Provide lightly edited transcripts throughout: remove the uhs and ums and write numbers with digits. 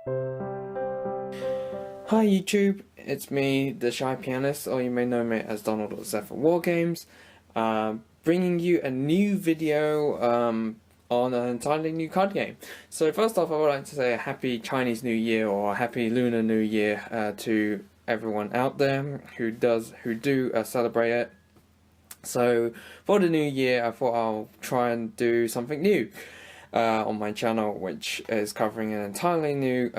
Hi YouTube, it's me, the Shy Pianist, or you may know me as Donald or Zephyr Wargames, bringing you a new video on an entirely new card game. So first off, I would like to say a happy Chinese New Year or a happy Lunar New Year to everyone out there who do celebrate it. So for the new year, I thought I'll try and do something new on my channel, which is covering an entirely new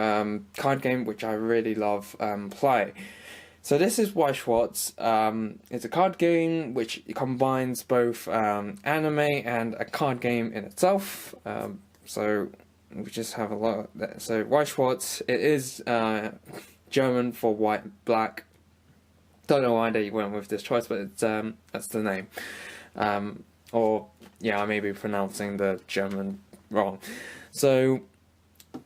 card game which I really love play. So this is Weiss Schwarz. It's a card game which combines both anime and a card game in itself. So we just have a lot. So Weiss Schwarz, it is German for white, black. Don't know why they went with this choice, but it's that's the name. Or yeah, I may be pronouncing the German wrong. So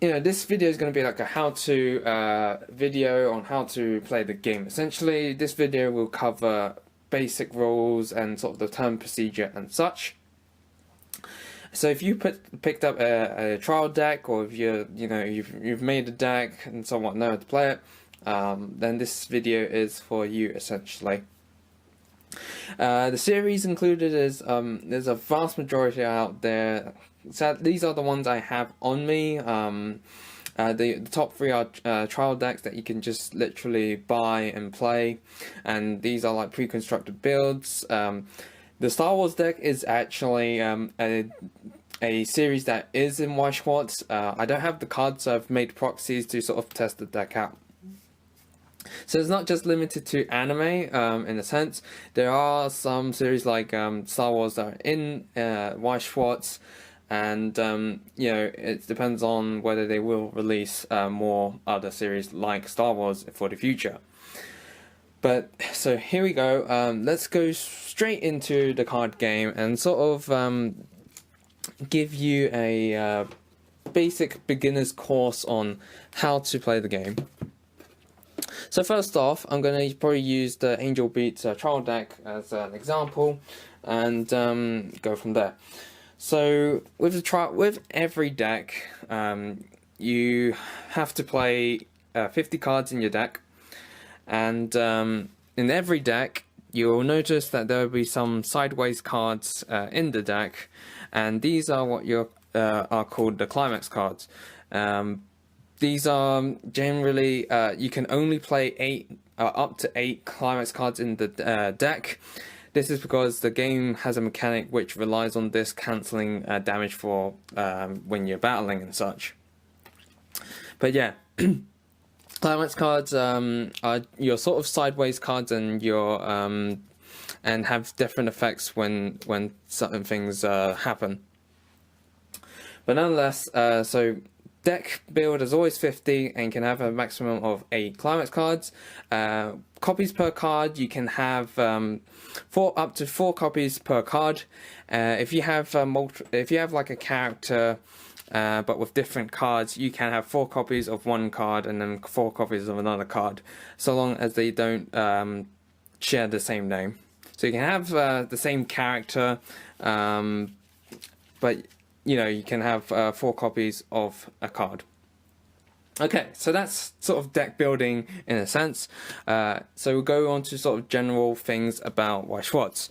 this video is going to be like a how-to video on how to play the game. Essentially, this video will cover basic rules and sort of the turn procedure and such. So if you picked up a trial deck, or if you've made a deck and somewhat know how to play it, then this video is for you essentially. The series included is there's a vast majority out there. So these are the ones I have on me. The top three are trial decks that you can just literally buy and play, and these are like pre-constructed builds. The Star Wars deck is actually a series that is in Weiss Schwarz. I don't have the cards, so I've made proxies to sort of test the deck out. So it's not just limited to anime, in a sense. There are some series like Star Wars that are in Weiss Schwarz, and it depends on whether they will release more other series like Star Wars for the future. But so here we go. Let's go straight into the card game and sort of give you a basic beginner's course on how to play the game. So first off, I'm going to probably use the Angel Beats trial deck as an example, and go from there. So with every deck, you have to play 50 cards in your deck, and in every deck you'll notice that there will be some sideways cards in the deck, and these are what are called the Climax cards. These are generally, you can only play up to 8 Climax cards in the deck. This is because the game has a mechanic which relies on this cancelling damage for when you're battling and such. But yeah, Climax cards are your sort of sideways cards, and your and have different effects when certain things happen. But nonetheless, so deck build is always 50 and can have a maximum of 8 Climax cards. Copies per card, you can have up to 4 copies per card. If you have like a character but with different cards, you can have 4 copies of one card and then 4 copies of another card, so long as they don't share the same name. So you can have the same character, but you can have 4 copies of a card. Okay, so that's sort of deck building in a sense. So we'll go on to sort of general things about Weiss Schwarz.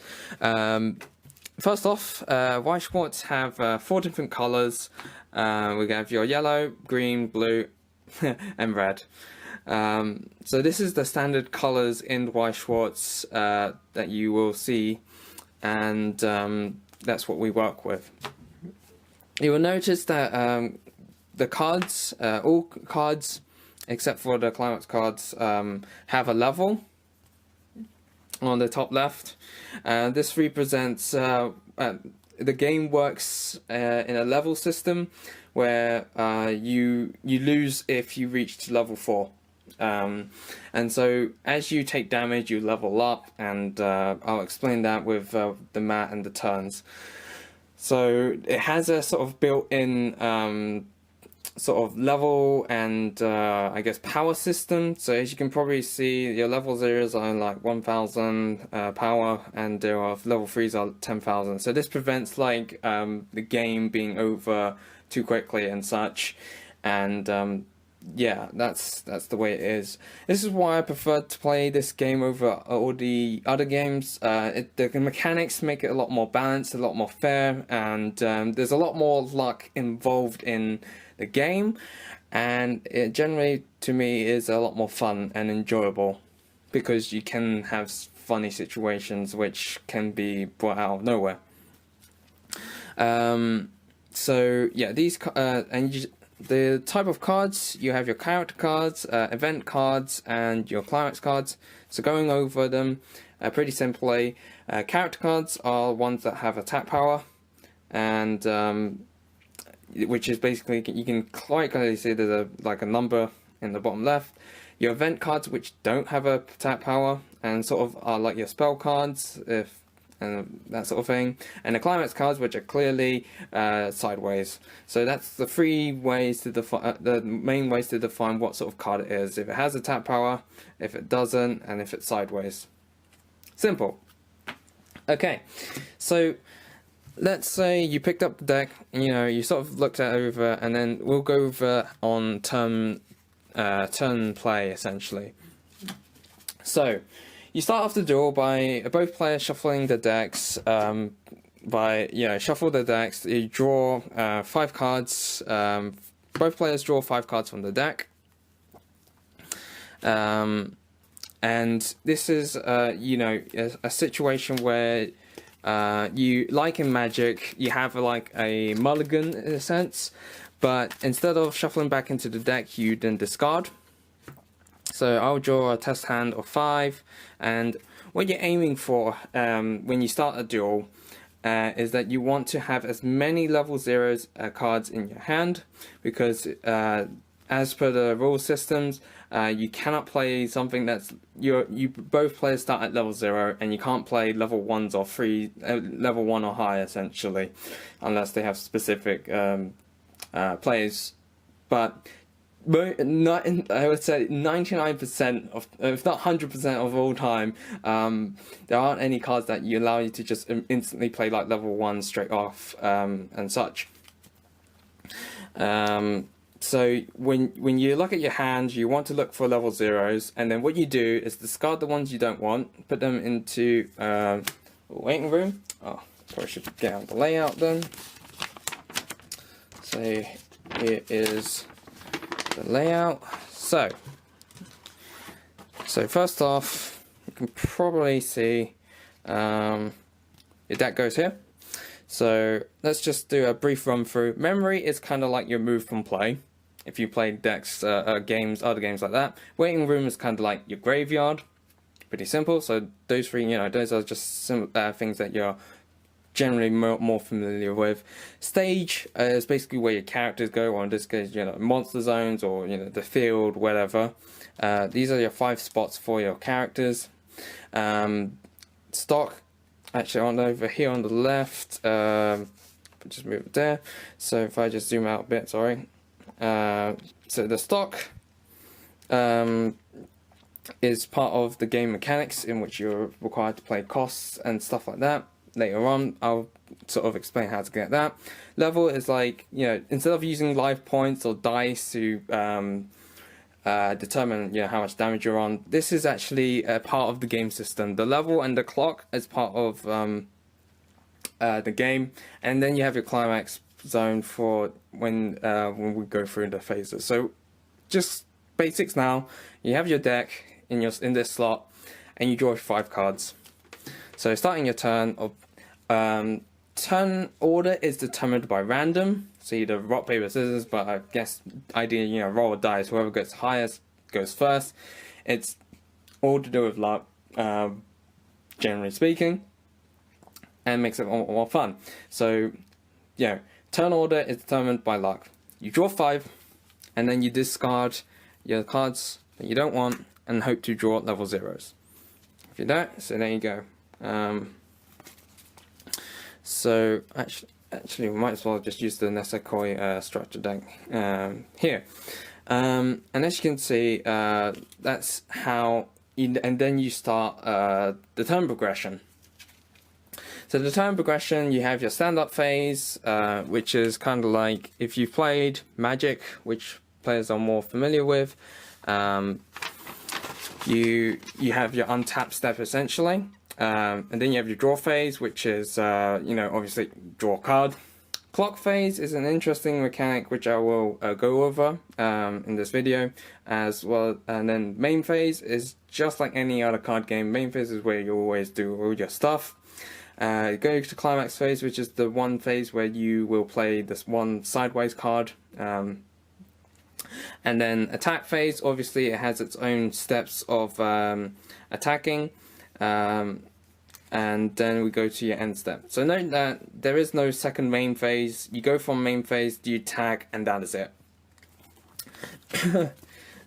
First off, Weiss Schwarz have 4 different colors. We have your yellow, green, blue, and red. So this is the standard colors in Weiss Schwarz that you will see, and that's what we work with. You will notice that the cards, all cards except for the Climax cards, have a level on the top left. This represents the game works in a level system where you lose if you reach level 4. And so as you take damage, you level up, and I'll explain that with the mat and the turns. So it has a sort of built-in sort of level and I guess power system. So as you can probably see, your level 0s are like 1000 power, and there are level 3s are 10,000. So this prevents the game being over too quickly and such. And yeah, that's the way it is. This is why I prefer to play this game over all the other games. The mechanics make it a lot more balanced, a lot more fair, and there's a lot more luck involved in the game, and it generally, to me, is a lot more fun and enjoyable because you can have funny situations which can be brought out of nowhere. So yeah, the type of cards, you have your character cards, event cards, and your climax cards. So going over them pretty simply, character cards are ones that have attack power, and which is basically, you can quite clearly see there's like a number in the bottom left. Your event cards, which don't have a attack power, and sort of are like your spell cards, and that sort of thing, and the climax cards, which are clearly sideways. So that's the three ways to define, the main ways to define what sort of card it is: if it has attack power, if it doesn't, and if it's sideways. Simple. Okay, so let's say you picked up the deck, you sort of looked it over, and then we'll go over on turn play essentially. So you start off the duel by both players shuffling the decks. Shuffle the decks. You draw 5 cards. Both players draw 5 cards from the deck. And this is a situation where you, like in Magic, you have like a mulligan in a sense, but instead of shuffling back into the deck, you then discard. So I'll draw a test hand of 5, and what you're aiming for when you start a duel is that you want to have as many level 0s cards in your hand, because as per the rule systems, you cannot play something that's both players start at level 0, and you can't play level 1s or 3 level 1 or higher essentially, unless they have specific players. But I would say 99% of, if not 100% of all time, there aren't any cards that allow you to just instantly play like level 1 straight off, and such. So when you look at your hand, you want to look for level 0s, and then what you do is discard the ones you don't want, put them into waiting room. Oh, probably should get out the layout then. So here is the layout. So first off, you can probably see your deck goes here. So let's just do a brief run through. Memory is kind of like your move from play, if you play decks, other games like that. Waiting room is kind of like your graveyard. Pretty simple. So those three, those are just things that you're generally more familiar with. Stage is basically where your characters go, or in this case, monster zones, or the field, whatever. These are your 5 spots for your characters. Stock, actually on over here on the left, just move it there. So if I just zoom out a bit, sorry. So the stock is part of the game mechanics, in which you're required to play costs and stuff like that. Later on, I'll sort of explain how to get that. Level is like, instead of using life points or dice to determine how much damage you're on, this is actually a part of the game system. The level and the clock is part of the game, and then you have your climax zone for when we go through the phases. So just basics now. You have your deck in this slot, and you draw 5 cards. So starting your turn, turn order is determined by random. So either rock, paper, scissors, but I guess ideally, roll a dice. Whoever gets highest goes first. It's all to do with luck, generally speaking, and makes it more fun. So, turn order is determined by luck. You draw 5, and then you discard your cards that you don't want, and hope to draw level 0s. If you don't, so there you go. So actually, we might as well just use the Nesekoi structure deck here. And as you can see, that's how. And then you start the turn progression. So the turn progression, you have your stand-up phase, which is kind of like if you played Magic, which players are more familiar with. You have your untap step essentially, and then you have your draw phase, which is obviously draw a card. Clock phase is an interesting mechanic which I will go over in this video as well. And then main phase is just like any other card game. Main phase is where you always do all your stuff. Go to climax phase, which is the one phase where you will play this one sideways card. And then attack phase, obviously it has its own steps of attacking. And then we go to your end step. So note that there is no second main phase. You go from main phase, you tag, and that is it.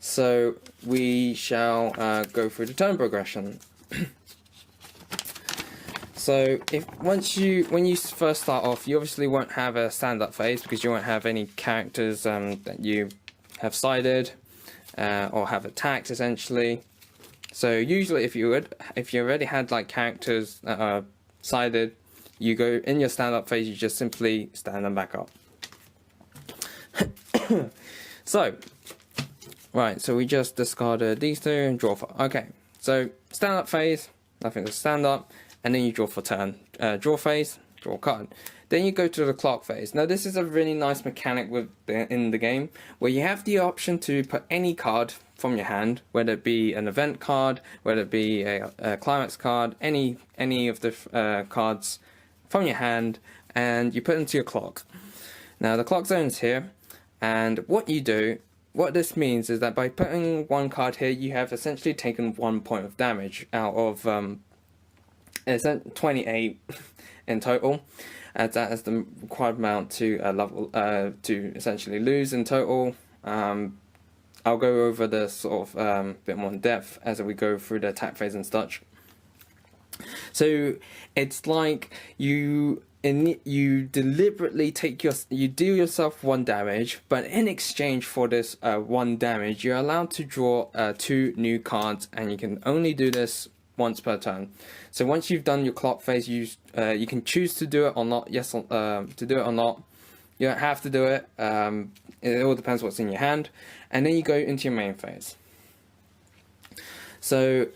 So we shall go through the turn progression. So when you first start off, you obviously won't have a stand-up phase because you won't have any characters that you have sided or have attacked essentially. So usually if you already had like characters that are sided, you go in your stand-up phase, you just simply stand them back up. So we just discarded these two and draw for. Okay, so stand-up phase, nothing to stand up, and then you draw for turn. Draw phase, draw card. Then you go to the clock phase. Now this is a really nice mechanic in the game where you have the option to put any card from your hand, whether it be an event card, whether it be a climax card, any of the cards from your hand, and you put into your clock. Now the clock zone is here, and what this means is that by putting one card here, you have essentially taken 1 point of damage out of 28 in total. As that is the required amount to level to essentially lose in total. I'll go over this sort of bit more in depth as we go through the attack phase and such. So it's like you deliberately do yourself 1 damage, but in exchange for this 1 damage, you're allowed to draw 2 new cards, and you can only do this once per turn. So once you've done your clock phase, you can choose to do it or not. Yes, to do it or not. You don't have to do it. It all depends what's in your hand. And then you go into your main phase. So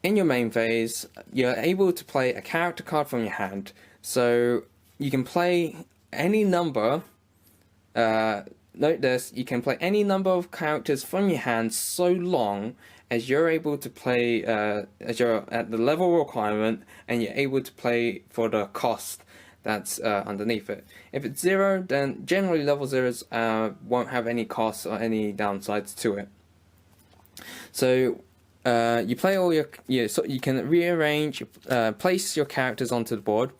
in your main phase, you're able to play a character card from your hand. So you can play any number. Note this: you can play any number of characters from your hand so long as you're able to play, as you're at the level requirement, and you're able to play for the cost that's underneath it. If it's 0, then generally level 0s won't have any costs or any downsides to it. So you play all so you can rearrange, place your characters onto the board,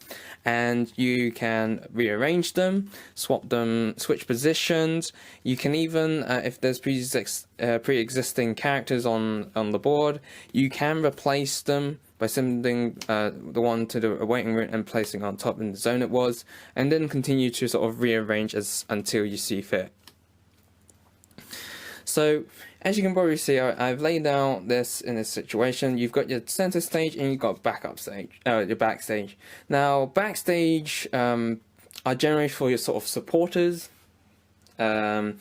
and you can rearrange them, swap them, switch positions. You can even, if there's pre-existing characters on the board, you can replace them by sending the one to the awaiting route and placing on top in the zone it was, and then continue to sort of rearrange until you see fit. So as you can probably see, I've laid out this in this situation. You've got your center stage and you've got backup stage, your backstage. Now backstage are generally for your sort of supporters. Ones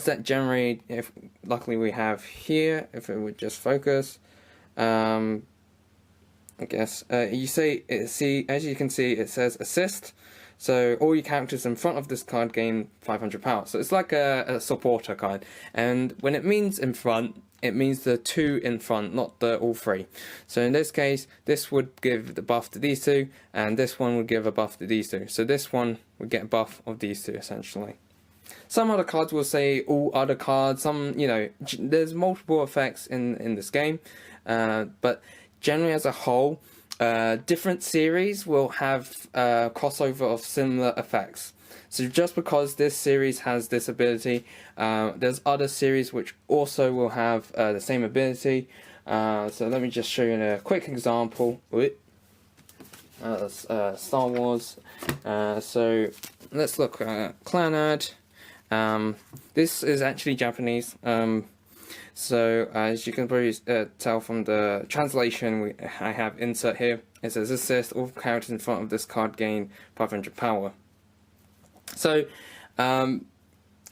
that generate, if luckily we have here, if it would just focus, I guess as you can see, it says assist. So all your characters in front of this card gain 500 power. So it's like a supporter card. And when it means in front, it means the 2 in front, not the all 3. So in this case, this would give the buff to these 2, and this one would give a buff to these 2. So this one would get a buff of these 2 essentially. Some other cards will say all other cards. Some, there's multiple effects in this game, but generally as a whole, different series will have crossover of similar effects. So just because this series has this ability, there's other series which also will have the same ability. So let me just show you a quick example. Star Wars. So let's look at Clanad. This is actually Japanese. So as you can probably tell from the translation, I have insert here. It says assist, all characters in front of this card gain 500 power. So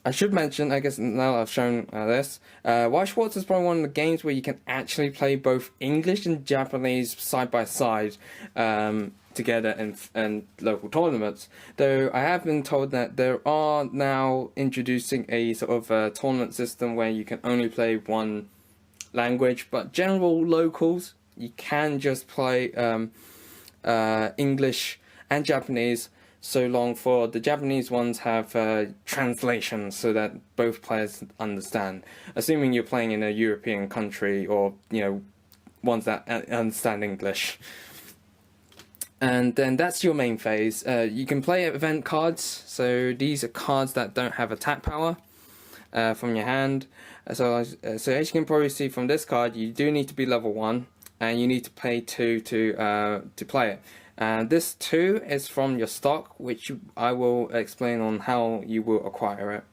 I should mention, I guess now I've shown this, Weiss Schwarz is probably one of the games where you can actually play both English and Japanese side by side together in local tournaments. Though I have been told that there are now introducing a sort of tournament system where you can only play one language, but general locals, you can just play English and Japanese, so long for the Japanese ones have translations so that both players understand. Assuming you're playing in a European country or, ones that understand English. And then that's your main phase. You can play event cards, so these are cards that don't have attack power from your hand. So as you can probably see from this card, you do need to be level 1, and you need to pay 2 to play it. And this 2 is from your stock, which I will explain on how you will acquire it.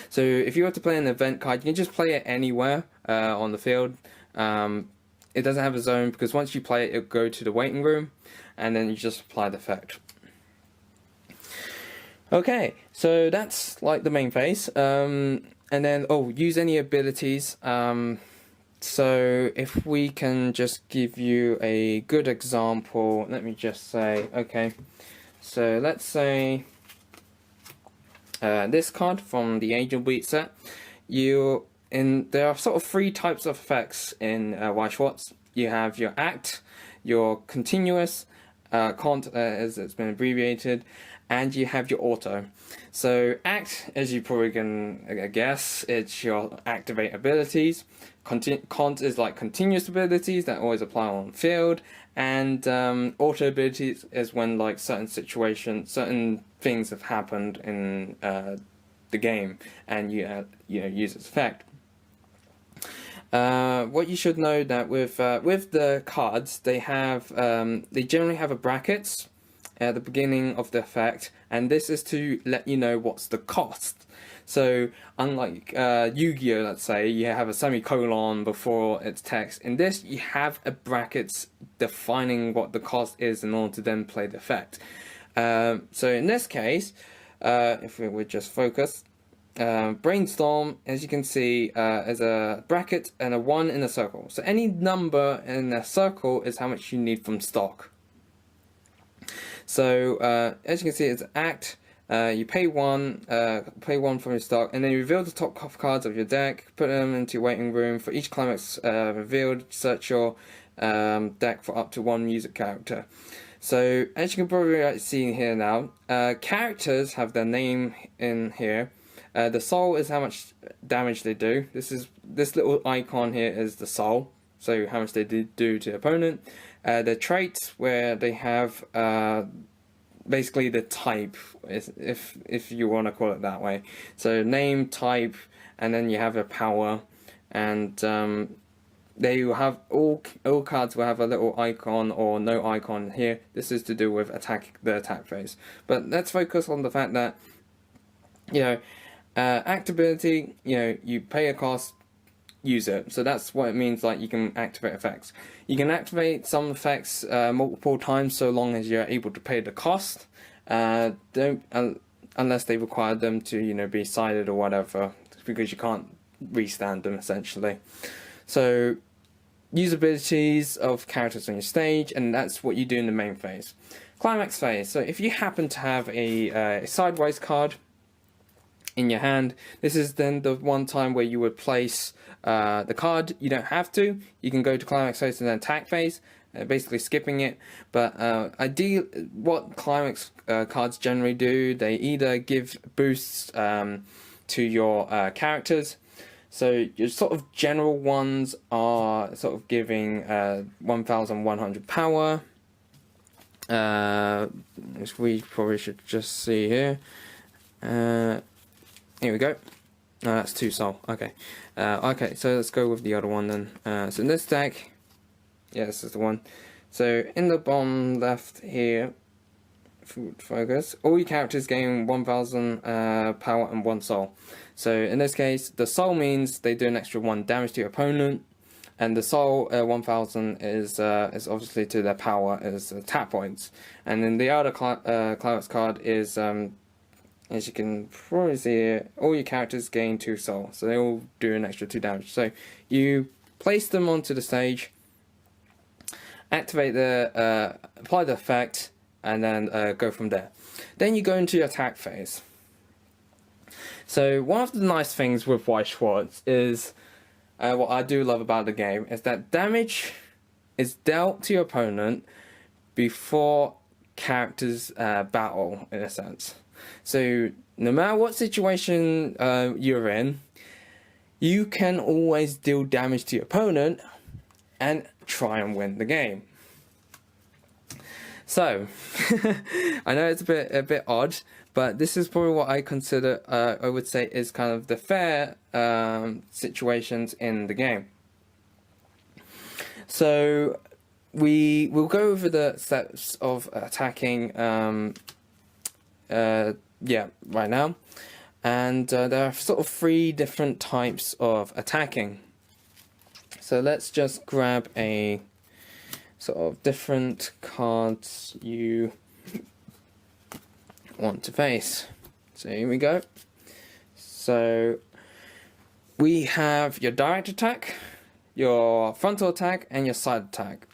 So if you were to play an event card, you can just play it anywhere on the field. It doesn't have a zone, because once you play it, it'll go to the waiting room, and then you just apply the effect. Okay, so that's like the main phase. And then, use any abilities. So if we can just give you a good example, let me just say, okay, so let's say this card from the Angel Beat set, there are sort of 3 types of effects in Weiss Schwarz. You have your act, your continuous, cont as it's been abbreviated, and you have your auto. So act, as you probably can guess, it's your activate abilities. Cont is like continuous abilities that always apply on field, and auto abilities is when like certain things have happened in the game, and you use its effect. What you should know that with the cards, they generally have a brackets at the beginning of the effect, and this is to let you know what's the cost. So unlike Yu-Gi-Oh, let's say, you have a semicolon before its text. In this, you have a brackets defining what the cost is in order to then play the effect. So in this case, if we would just focus, brainstorm, as you can see, is a bracket and a 1 in a circle. So any number in a circle is how much you need from stock. So as you can see, it's act. You pay 1 from your stock, and then you reveal the top cards of your deck, put them into your waiting room. For each climax revealed, search your deck for up to 1 music character. So as you can probably see here now, characters have their name in here. The soul is how much damage they do. This little icon here is the soul, so how much they do to the opponent. The traits, where they have basically the type, if you want to call it that way. So name, type, and then you have a power, and they will have all cards will have a little icon or no icon here. This is to do with the attack phase. But let's focus on the fact that act ability, you pay a cost, use it. So that's what it means, like you can activate effects. You can activate some effects multiple times so long as you're able to pay the cost. Unless they require them to be sided or whatever, because you can't restand them essentially. So use abilities of characters on your stage, and that's what you do in the main phase. Climax phase. So if you happen to have a sideways card in your hand, this is then the one time where you would place the card. You don't have to. You can go to climax phase and then attack phase, basically skipping it. But what climax cards generally do, they either give boosts to your characters. So your sort of general ones are sort of giving 1,100 power. Which we probably should just see here. Here we go. No, that's 2 soul. Okay. Okay, so let's go with the other one then. So in this deck, yeah, this is the one. So in the bottom left here, focus, all your characters gain 1,000 power and 1 soul. So in this case, the soul means they do an extra 1 damage to your opponent, and the soul 1,000 is obviously to their power as tap points. And then the other Climax card is as you can probably see here, all your characters gain 2 soul, so they all do an extra 2 damage. So you place them onto the stage, activate the apply the effect, and then go from there. Then you go into your attack phase. So one of the nice things with Weiss Schwarz is, what I do love about the game, is that damage is dealt to your opponent before characters battle, in a sense. So no matter what situation you're in, you can always deal damage to your opponent and try and win the game. So I know it's a bit odd, but this is probably what I consider, I would say, is kind of the fair situations in the game. So we will go over the steps of attacking right now, and there are sort of 3 different types of attacking. So let's just grab a sort of different cards you want to face. So here we go. So we have your direct attack, your frontal attack, and your side attack,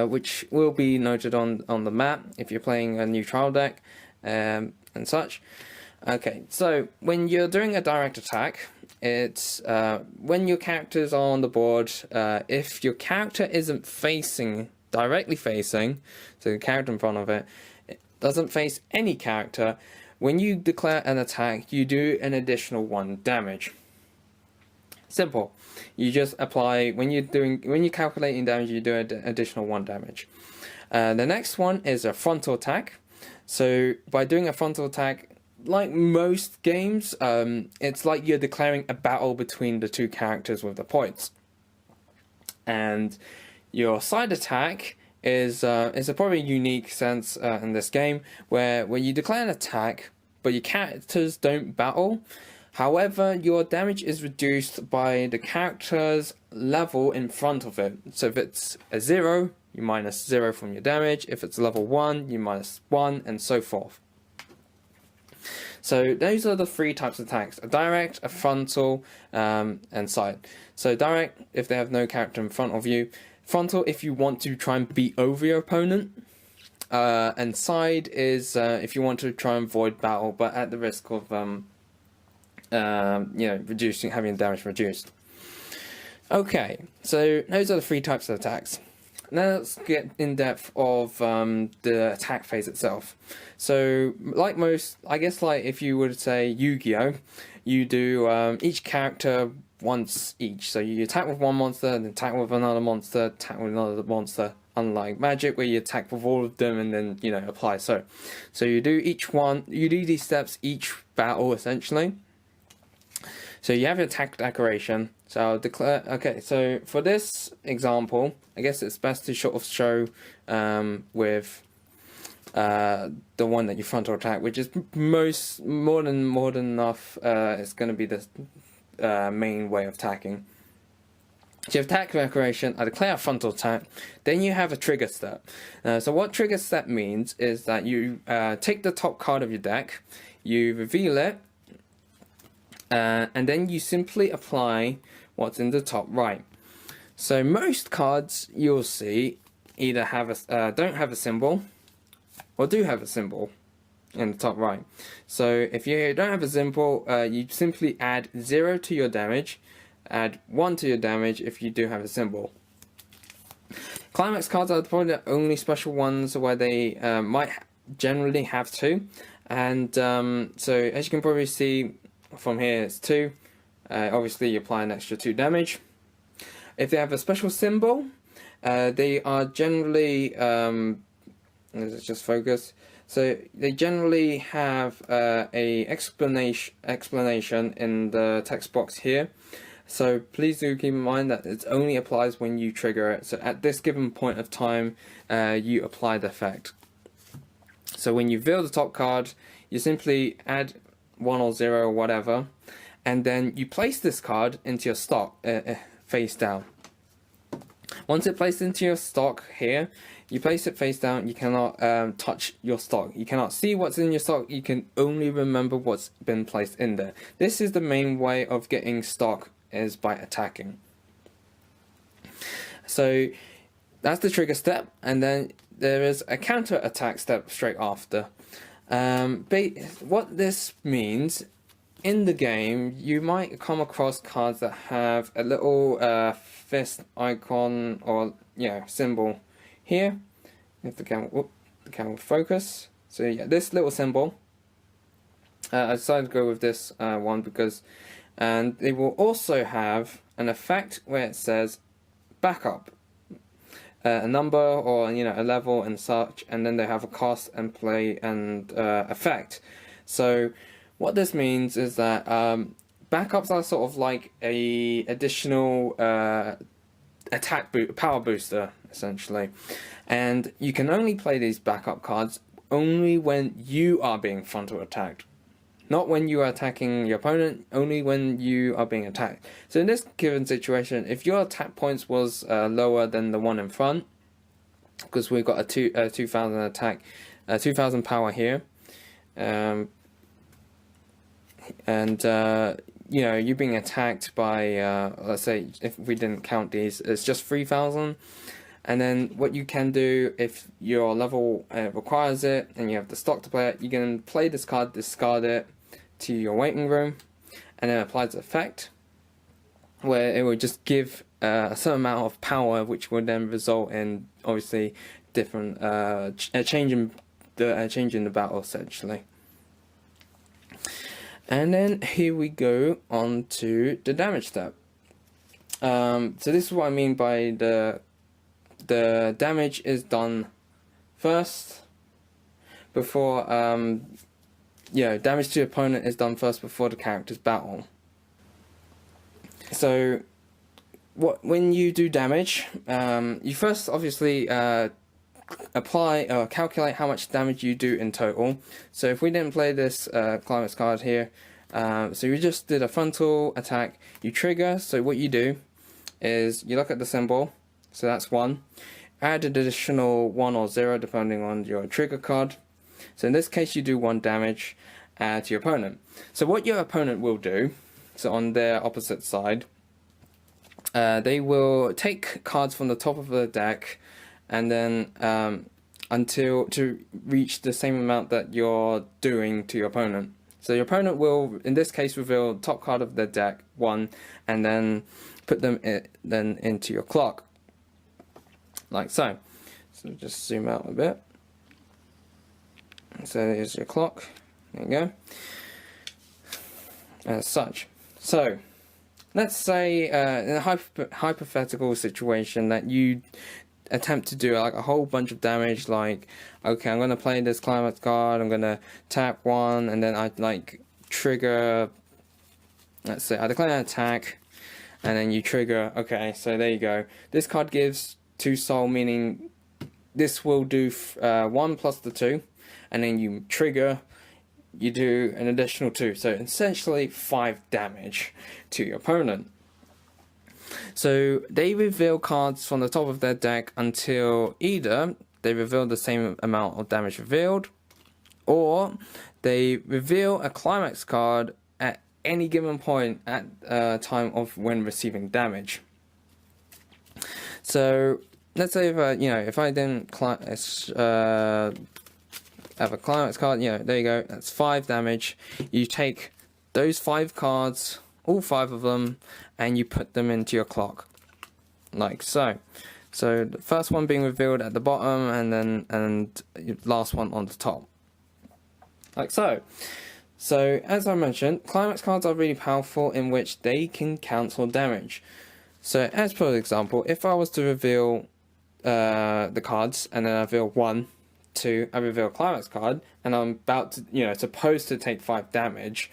which will be noted on the map if you're playing a new trial deck and such. Okay, so when you're doing a direct attack, it's when your characters are on the board, if your character isn't directly facing, so the character in front of it doesn't face any character, when you declare an attack, you do an additional 1 damage. Simple. You just apply, when you're calculating damage, you do an additional 1 damage. The next one is a frontal attack. So by doing a frontal attack, like most games, it's like you're declaring a battle between the 2 characters with the points. And your side attack is a probably unique sense in this game, where when you declare an attack, but your characters don't battle. However, your damage is reduced by the character's level in front of it. So if it's a 0, you minus 0 from your damage. If it's level 1, you minus 1, and so forth. So those are the 3 types of attacks: a direct, a frontal, and side. So direct, if they have no character in front of you. Frontal, if you want to try and beat over your opponent. And side is if you want to try and avoid battle, but at the risk of having damage reduced. Okay, so those are the 3 types of attacks. Now let's get in depth of the attack phase itself. So like most, I guess, like if you would say Yu-Gi-Oh, you do each character once each. So you attack with one monster, then attack with another monster, attack with another monster. Unlike Magic, where you attack with all of them and then apply. So you do these steps each battle essentially. So you have your attack decoration. So I'll declare. Okay, so for this example, I guess it's best to sort of show with the one that you frontal attack, which is more than enough. It's going to be the main way of attacking. So you have attack decoration, I declare a frontal attack, then you have a trigger step. So what trigger step means is that you take the top card of your deck, you reveal it, and then you simply apply what's in the top right. So most cards you'll see either have don't have a symbol, or do have a symbol in the top right. So if you don't have a symbol, you simply add 0 to your damage, add 1 to your damage if you do have a symbol. Climax cards are probably the only special ones where they might generally have 2. And so as you can probably see from here, it's 2. Obviously you apply an extra 2 damage. If they have a special symbol, they are generally, let's just focus. So they generally have a explanation in the text box here. So please do keep in mind that it only applies when you trigger it. So at this given point of time, you apply the effect. So when you reveal the top card, you simply add 1 or 0 or whatever, and then you place this card into your stock face down. Once it's placed into your stock here, you place it face down. You cannot touch your stock. You cannot see what's in your stock. You can only remember what's been placed in there. This is the main way of getting stock, is by attacking. So that's the trigger step, and then there is a counter attack step straight after. What this means, in the game, you might come across cards that have a little fist icon or symbol here. If the camera will focus. So yeah, this little symbol. I decided to go with this one because, and they will also have an effect where it says backup, a number or a level and such, and then they have a cost and play and effect. So what this means is that backups are sort of like a additional power booster, essentially, and you can only play these backup cards only when you are being frontal attacked, not when you are attacking your opponent, only when you are being attacked. So in this given situation, if your attack points was lower than the one in front, because we've got a 2000 attack, 2000 power here, and you're being attacked by let's say, if we didn't count these, it's just 3000. And then what you can do, if your level requires it and you have the stock to play it, you can play this card, discard it to your waiting room, and then apply the effect where it will just give a certain amount of power, which will then result in obviously different a change in the battle, essentially. And then here we go on to the damage step. So this is what I mean by the damage is done first before damage to your opponent is done first before the character's battle. So when you do damage, you first obviously apply or calculate how much damage you do in total. So if we didn't play this Climax card here, so you just did a frontal attack, you trigger. So what you do is you look at the symbol, so that's 1, add an additional 1 or 0 depending on your trigger card. So in this case you do 1 damage to your opponent. So what your opponent will do, so on their opposite side, they will take cards from the top of the deck, and then until to reach the same amount that you're doing to your opponent. So your opponent will, in this case, reveal top card of their deck, 1, and then put them then into your clock, like so. So just zoom out a bit. So here's your clock. There you go. As such. So let's say in a hypothetical situation that you attempt to do like a whole bunch of damage, like, okay, I'm going to play this Climax card, I'm going to tap 1, and then I trigger, let's say I declare an attack, and then you trigger. Okay, so there you go. This card gives 2 soul, meaning this will do 1 plus the 2, and then you trigger, you do an additional 2, so essentially 5 damage to your opponent. So they reveal cards from the top of their deck until either they reveal the same amount of damage revealed, or they reveal a Climax card at any given point at time of when receiving damage. So let's say if I didn't have a Climax card, there you go, that's 5 damage. You take those 5 cards, all 5 of them, and you put them into your clock, like so. So the first one being revealed at the bottom, and the last one on the top, like so. So as I mentioned, Climax cards are really powerful in which they can cancel damage. So as per example, if I was to reveal the cards, and then I reveal 1, 2, I reveal a Climax card, and I'm about to, supposed to take 5 damage,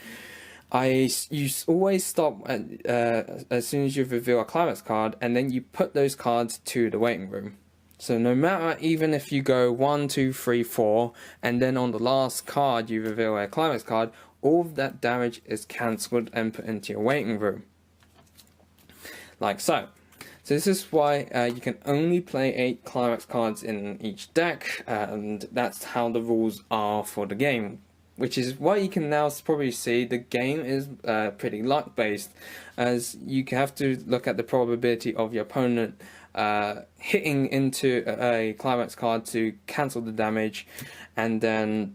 you always stop as soon as you reveal a Climax card, and then you put those cards to the waiting room. So no matter, even if you go 1, 2, 3, 4, and then on the last card you reveal a Climax card, all of that damage is cancelled and put into your waiting room, like so. So So this is why you can only play 8 Climax cards in each deck, and that's how the rules are for the game. Which is why you can now probably see the game is pretty luck based, as you have to look at the probability of your opponent hitting into a Climax card to cancel the damage, and then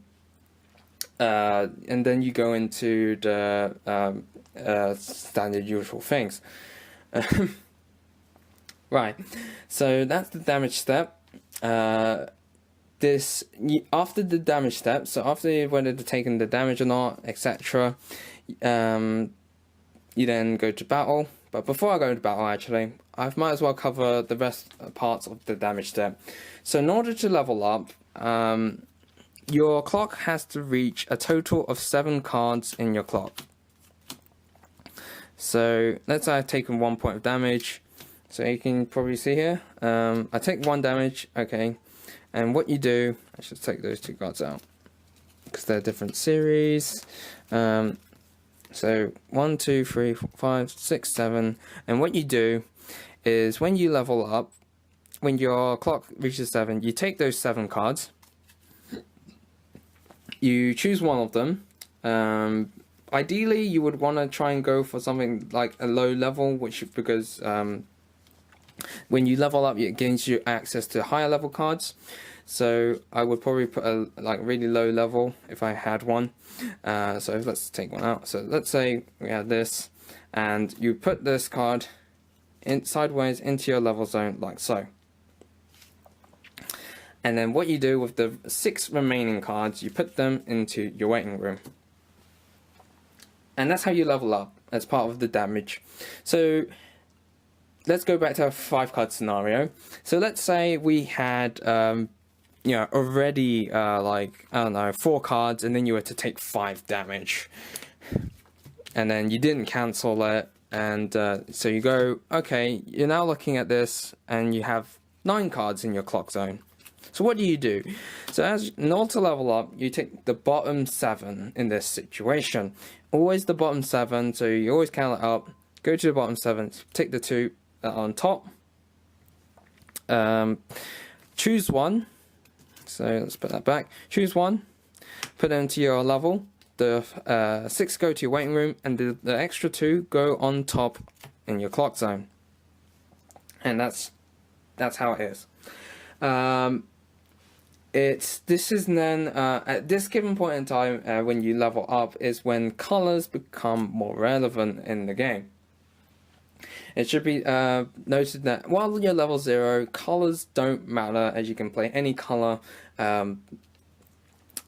you go into the standard usual things. Right, so that's the damage step. After the damage step, so after whether they're taking the damage or not, etc., you then go to battle. But before I go to battle, actually, I might as well cover the rest parts of the damage step. So in order to level up, your clock has to reach a total of 7 cards in your clock. So let's say I've taken 1 point of damage. So you can probably see here, I take 1 damage, okay. And what you do, I should take those 2 cards out because they're different series. So 1, 2, 3, 4, 5, 6, 7. And what you do is when you level up, when your clock reaches 7, you take those 7 cards. You choose one of them. Ideally, you would want to try and go for something like a low level, because when you level up, it gains you access to higher level cards. So I would probably put a really low level if I had one. So let's take one out. So let's say we had this, and you put this card sideways into your level zone like so. And then what you do with the 6 remaining cards, you put them into your waiting room. And that's how you level up as part of the damage. So let's go back to a 5 card scenario. So let's say we had already I don't know, 4 cards, and then you were to take 5 damage, and then you didn't cancel it, and so you go, okay, you're now looking at this and you have 9 cards in your clock zone. So what do? So in order to level up, you take the bottom 7 in this situation. Always the bottom 7, so you always count it up, go to the bottom 7, take the 2 on top, choose one. So let's put that back. Choose one, put it into your level. The 6 go to your waiting room, and the extra 2 go on top in your clock zone. And that's how it is. This is then at this given point in time when you level up is when colors become more relevant in the game. It should be noted that while you're level 0, colors don't matter, as you can play any color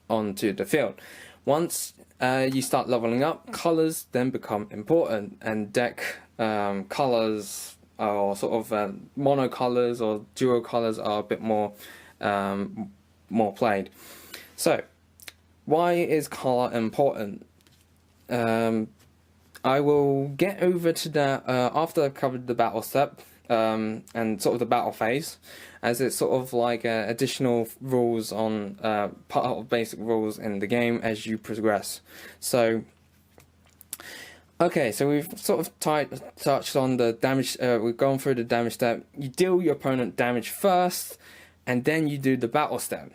onto the field. Once you start leveling up, colors then become important, and deck colors, or sort of mono colors or duo colors, are a bit more played. So why is color important? I will get over to that after I've covered the battle step and sort of the battle phase, as it's sort of like additional rules on part of basic rules in the game as you progress. So okay, so we've sort of touched on the damage. We've gone through the damage step. You deal your opponent damage first, and then you do the battle step,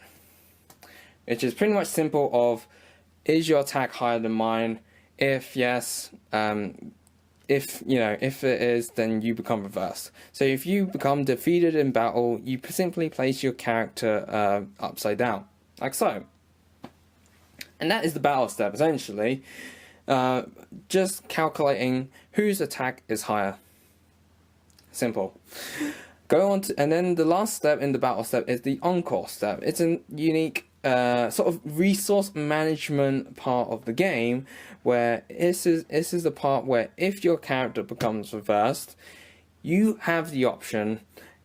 which is pretty much simple of, is your attack higher than mine? If yes, if it is, then you become reversed. So if you become defeated in battle, you simply place your character upside down, like so. And that is the battle step, essentially. Just calculating whose attack is higher. Simple. Go on to, and then the last step in the battle step is the encore step. It's a unique sort of resource management part of the game, where this is the part where if your character becomes reversed, you have the option,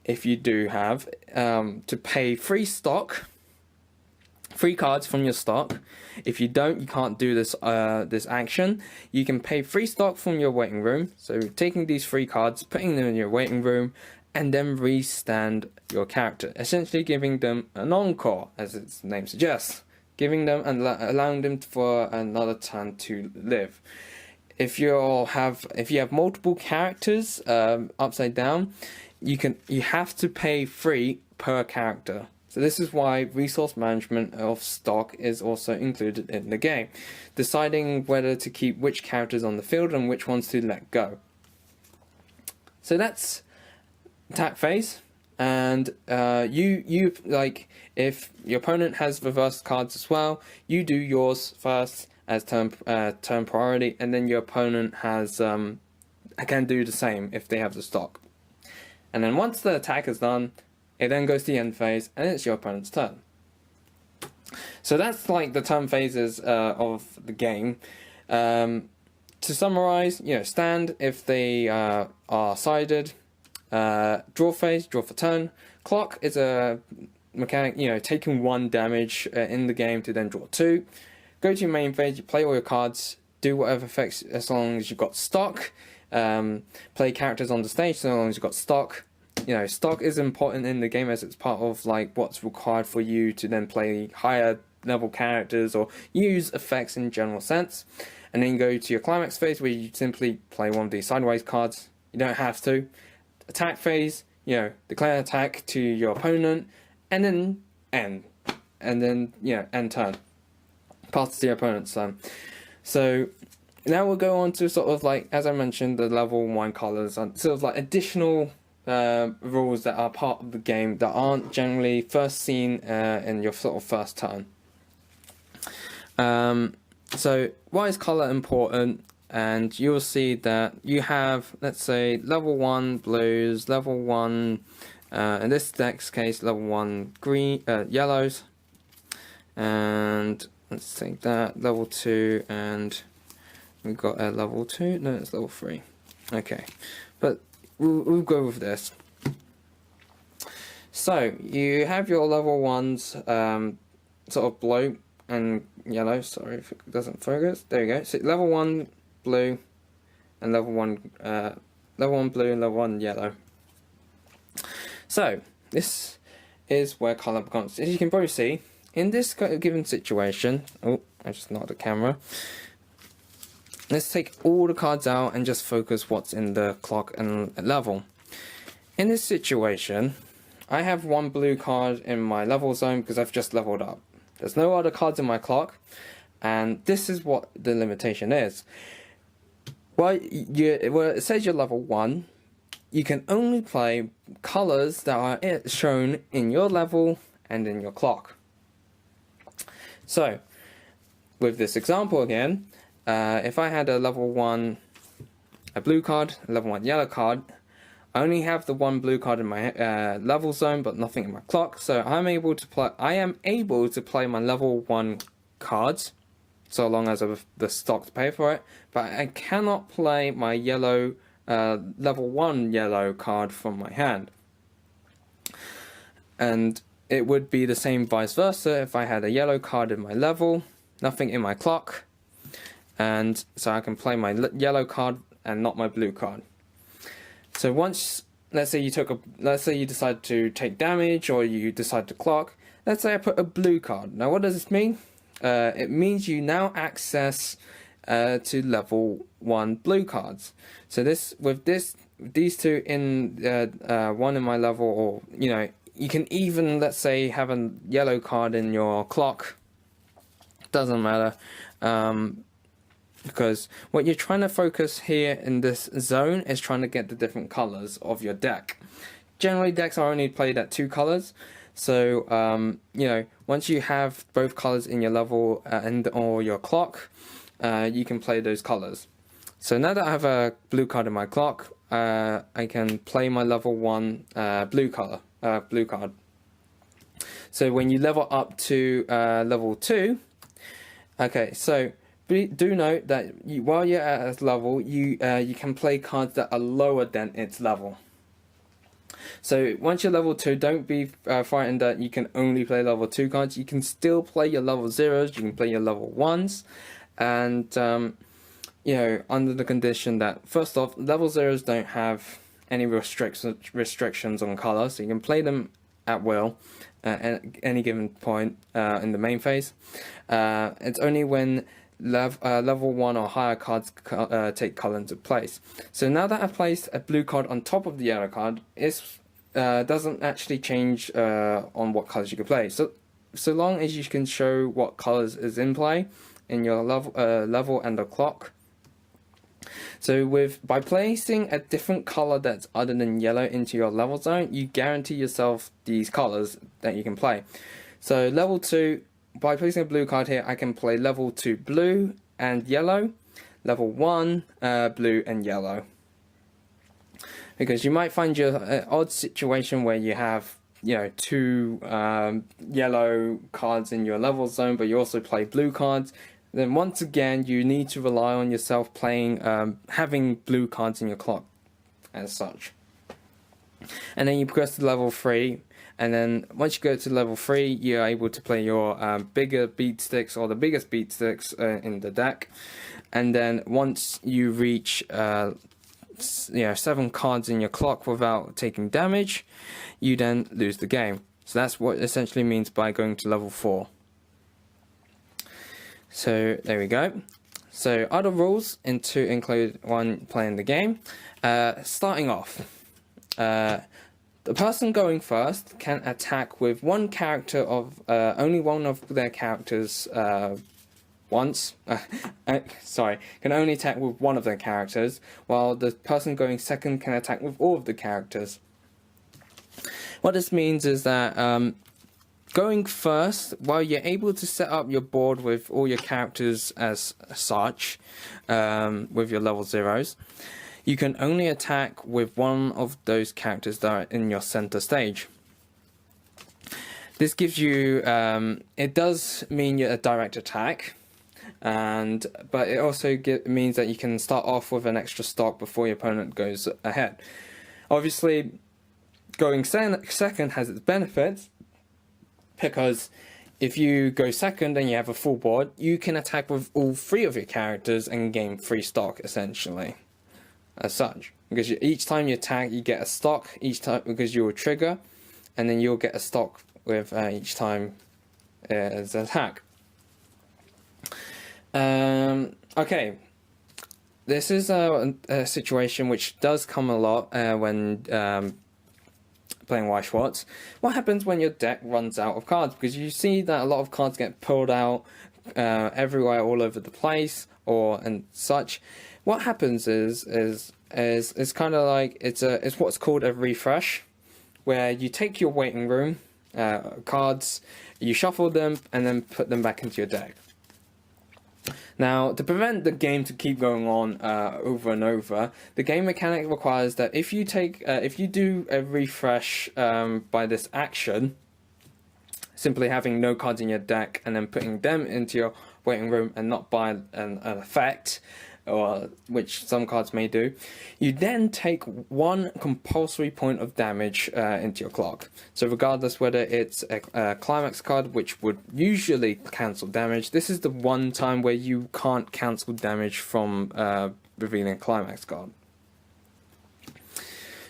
if you do have, to pay free cards from your stock. If you don't, you can't do this this action. You can pay free stock from your waiting room. So taking these free cards, putting them in your waiting room, and then restand your character, essentially giving them an encore, as its name suggests, giving them and allowing them for another turn to live. If you have multiple characters upside down, you have to pay 3 per character. So this is why resource management of stock is also included in the game, deciding whether to keep which characters on the field and which ones to let go. So that's attack phase, and you like, if your opponent has reverse cards as well, you do yours first as turn priority, and then your opponent has can do the same if they have the stock. And then once the attack is done, it then goes to the end phase, and it's your opponent's turn. So that's like the turn phases of the game. To summarize, stand if they are sided. Draw phase, draw for turn. Clock is a mechanic, taking 1 damage in the game to then draw 2. Go to your main phase, you play all your cards, do whatever effects as long as you've got stock. Play characters on the stage so long as you've got stock. Stock is important in the game as it's part of like what's required for you to then play higher level characters or use effects in general sense. And then you go to your climax phase where you simply play one of these sideways cards. You don't have to. Attack phase, declare an attack to your opponent, and then end. And then, end turn. Pass to your opponent's turn. So now we'll go on to sort of like, as I mentioned, the level 1 colors and sort of like additional rules that are part of the game that aren't generally first seen in your sort of first turn. So why is color important? And you'll see that you have, let's say, level 1 blues, level 1, in this deck's case, level 1 green, yellows, and let's take that, level 2, and we've got a level 2, no, it's level 3. Okay, but we'll go with this. So you have your level 1s, sort of blue and yellow. Sorry if it doesn't focus. There you go. So level 1 blue and level 1 blue and level 1 yellow. So this is where color becomes. As you can probably see, in this given situation, oh, I just knocked the camera. Let's take all the cards out and just focus what's in the clock and level. In this situation, I have 1 blue card in my level zone because I've just leveled up. There's no other cards in my clock, and this is what the limitation is. Well, it says you're level 1, you can only play colors that are shown in your level and in your clock. So, with this example again, if I had a level 1 blue card, a level 1 yellow card, I only have the 1 blue card in my level zone, but nothing in my clock. So I am able to play my level 1 cards, so long as I have the stock to pay for it. But I cannot play my yellow level 1 yellow card from my hand. And it would be the same vice versa if I had a yellow card in my level, nothing in my clock, and so I can play my yellow card and not my blue card. So once, let's say you decide to take damage or you decide to clock, let's say I put a blue card. Now what does this mean? It means you now access to level 1 blue cards. So these two in one in my level, or you can even, let's say, have a yellow card in your clock. Doesn't matter. Because what you're trying to focus here in this zone is trying to get the different colors of your deck. Generally, decks are only played at 2 colors. So, once you have both colors in your level or your clock, you can play those colors. So now that I have a blue card in my clock, I can play my level 1 blue card. So when you level up to level 2, okay, so do note that while you're at a level, you can play cards that are lower than its level. So once you're level 2, don't be frightened that you can only play level 2 cards. You can still play your level 0s, you can play your level 1s, and under the condition that, first off, level 0s don't have any restrictions on color, so you can play them at will at any given point in the main phase. It's only when level 1 or higher cards take color into place. So now that I've placed a blue card on top of the yellow card, it doesn't actually change on what colors you can play. So long as you can show what colors is in play in your level and the clock. So by placing a different color that's other than yellow into your level zone, you guarantee yourself these colors that you can play. So level 2, by placing a blue card here, I can play level 2 blue and yellow, level 1 blue and yellow. Because you might find your odd situation where you have, you know, 2 yellow cards in your level zone, but you also play blue cards. Then once again, you need to rely on yourself playing, having blue cards in your clock, as such. And then you progress to level 3, and then once you go to level 3, you're able to play your bigger beat sticks, or the biggest beat sticks in the deck. And then once you reach 7 cards in your clock without taking damage, you then lose the game. So that's what it essentially means by going to level 4. So there we go. So other rules include one, playing the game. Starting off, the person going first can attack with one character of only one of their characters once. Can only attack with one of their characters, while the person going second can attack with all of the characters. What this means is that going first, while you're able to set up your board with all your characters as such, with your level 0s, you can only attack with one of those characters that are in your center stage. This gives you, it does mean a direct attack, but it also means that you can start off with an extra stock before your opponent goes ahead. Obviously, going second has its benefits, because if you go second and you have a full board, you can attack with all 3 of your characters and gain free stock, essentially, as such. Because each time you attack, you get a stock each time, because you'll trigger, and then you'll get a stock with each time as an attack. Okay, this is a situation which does come a lot when playing Weiss Schwarz. What happens when your deck runs out of cards? Because you see that a lot of cards get pulled out everywhere, all over the place, and such. What happens is it's kind of like it's what's called a refresh, where you take your waiting room cards, you shuffle them, and then put them back into your deck. Now, to prevent the game to keep going on over and over, the game mechanic requires that if you do a refresh by this action, simply having no cards in your deck and then putting them into your waiting room and not by an effect, or which some cards may do, you then take 1 compulsory point of damage into your clock. So regardless whether it's a Climax card, which would usually cancel damage, this is the one time where you can't cancel damage from revealing a Climax card.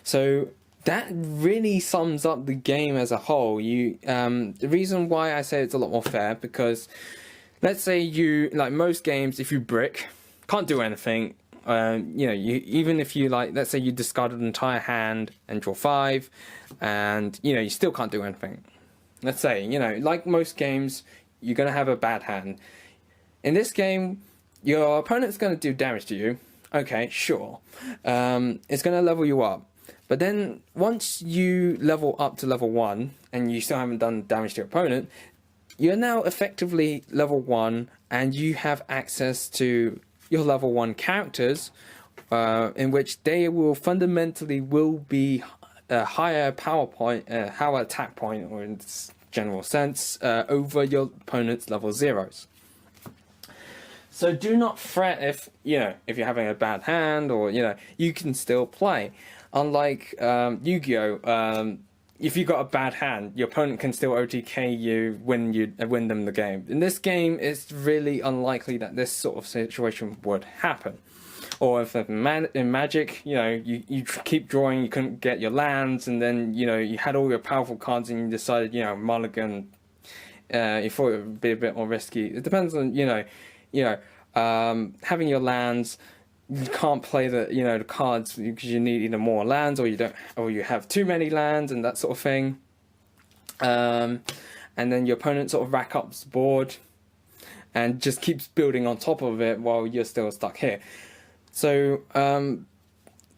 So that really sums up the game as a whole. The reason why I say it's a lot more fair, because let's say you, like most games, if you brick, can't do anything. Even if you, like, let's say you discarded an entire hand and draw 5, and you still can't do anything. Let's say, like most games, you're gonna have a bad hand. In this game, your opponent's gonna do damage to you. Okay, sure. It's gonna level you up. But then once you level up to level 1 and you still haven't done damage to your opponent, you're now effectively level 1, and you have access to your level 1 characters, in which they will fundamentally be a higher higher attack point, or in this general sense, over your opponent's level 0s. So do not fret if you're having a bad hand, or you can still play. Unlike Yu-Gi-Oh, if you got a bad hand, your opponent can still OTK you when you win them the game. In this game, it's really unlikely that this sort of situation would happen. Or if in Magic, you keep drawing, you couldn't get your lands, and then you had all your powerful cards, and you decided mulligan. You thought it would be a bit more risky. It depends on having your lands, you can't play the cards because you need either more lands, or you have too many lands and that sort of thing. And then your opponent sort of rack up the board and just keeps building on top of it while you're still stuck here. So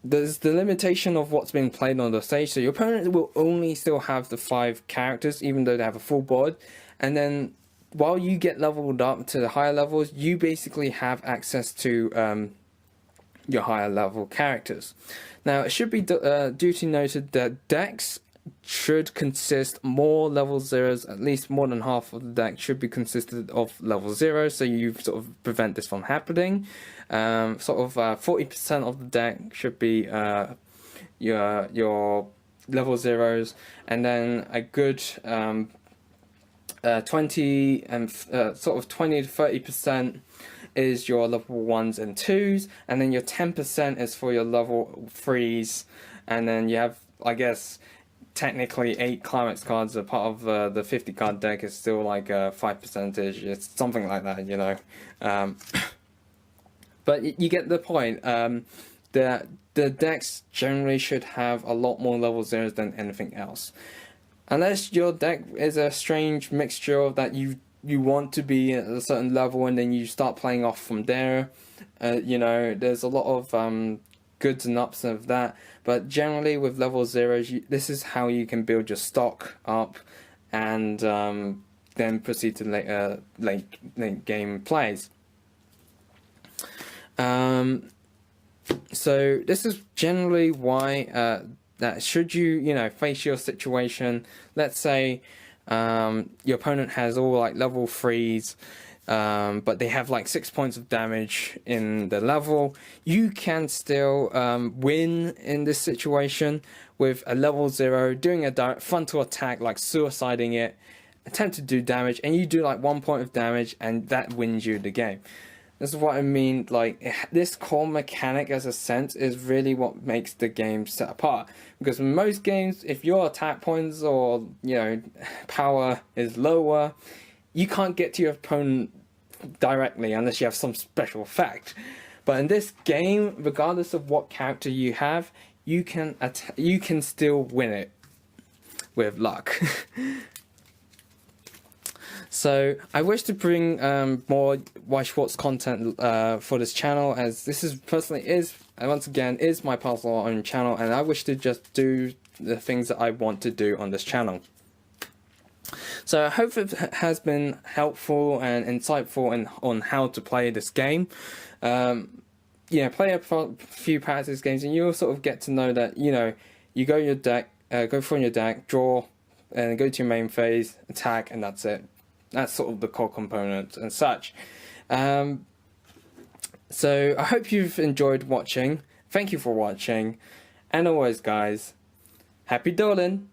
there's the limitation of what's being played on the stage. So your opponent will only still have the 5 characters, even though they have a full board. And then while you get leveled up to the higher levels, you basically have access to your higher level characters. Now, it should be duty noted that decks should consist more level 0s, at least more than half of the deck should be consisted of level 0, so you sort of prevent this from happening. 40% of the deck should be your level 0s, and then a good 20 and sort of 20 to 30% is your level 1s and 2s, and then your 10% is for your level 3s, and then you have, I guess, technically 8 Climax cards are part of the 50 card deck. Is still like 5%, it's something like that, you know. But you get the point. The decks generally should have a lot more level 0s than anything else. Unless your deck is a strange mixture of that you want to be at a certain level and then you start playing off from there. You know, there's a lot of goods and ups of that. But generally with level 0s, this is how you can build your stock up and then proceed to late game plays. So this is generally why that should you face your situation, let's say your opponent has all like level 3s, but they have like 6 points of damage in the level, you can still win in this situation with a level 0 doing a direct frontal attack, like suiciding it, attempt to do damage, and you do like 1 point of damage, and that wins you the game. This is what I mean, like, this core mechanic as a sense is really what makes the game set apart. Because in most games, if your attack points or, power is lower, you can't get to your opponent directly unless you have some special effect. But in this game, regardless of what character you have, you can still win it with luck. So I wish to bring more Weiss Schwarz content for this channel, as this is once again my personal own channel, and I wish to just do the things that I want to do on this channel. So I hope it has been helpful and insightful on how to play this game. Play a few practice games, and you'll sort of get to know that you go your deck, go from your deck, draw, and go to your main phase, attack, and that's it. That's sort of the core component and such. So I hope you've enjoyed watching. Thank you for watching. And always, guys, happy doling!